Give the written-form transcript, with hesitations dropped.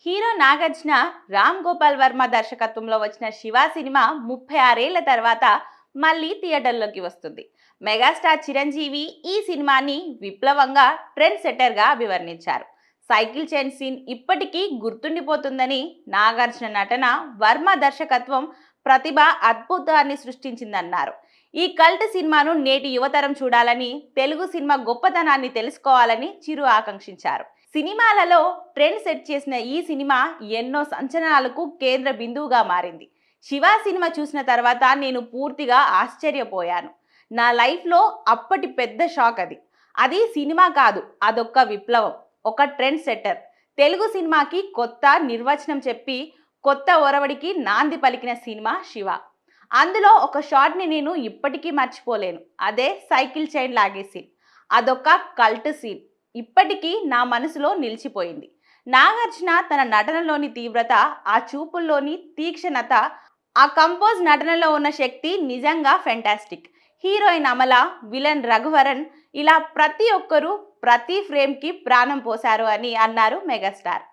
Hero Nagarjuna Ram Gopal Varma దర్శకత్వంలో వచ్చిన Shiva cinema 36 ఏళ్ల తర్వాత మళ్ళీ థియేటర్లోకి వస్తుంది. మెగాస్టార్ చిరంజీవి ఈ సినిమాని విప్లవంగా ట్రెండ్ సెట్టర్గా అభివర్ణించారు. సైకిల్ చైన్ సీన్ ఇప్పటికీ గుర్తుండిపోతుందని, నాగార్జున నటన, వర్మ దర్శకత్వం, ప్రతిభ అద్భుతాన్ని సృష్టించిందన్నారు. ఈ కల్ట్ సినిమాను నేటి యువతరం చూడాలని, తెలుగు సినిమా గొప్పతనాన్ని తెలుసుకోవాలని చిరు ఆకాంక్షించారు. సినిమాలలో ట్రెండ్ సెట్ చేసిన ఈ సినిమా ఎన్నో సంచలనాలకు కేంద్ర బిందువుగా మారింది. శివ సినిమా చూసిన తర్వాత నేను పూర్తిగా ఆశ్చర్యపోయాను. నా లైఫ్లో అప్పటి పెద్ద షాక్ అది. అది సినిమా కాదు, అదొక్క విప్లవం, ఒక ట్రెండ్ సెట్టర్. తెలుగు సినిమాకి కొత్త నిర్వచనం చెప్పి కొత్త ఒరవడికి నాంది పలికిన సినిమా శివ. అందులో ఒక షాట్ని నేను ఇప్పటికీ మర్చిపోలేను. అదే సైకిల్ చైన్ లాగే సీన్. అదొక కల్ట్ సీన్, ఇప్పటికీ నా మనసులో నిలిచిపోయింది. నాగార్జున తన నటనలోని తీవ్రత, ఆ చూపుల్లోని తీక్షణత, ఆ కంపోజ్ నటనలో ఉన్న శక్తి నిజంగా fantastic. Heroine Amala, villain Raghuvaran, ఇలా ప్రతి ఒక్కరూ ప్రతి ఫ్రేమ్కి ప్రాణం పోశారు అని అన్నారు మెగాస్టార్.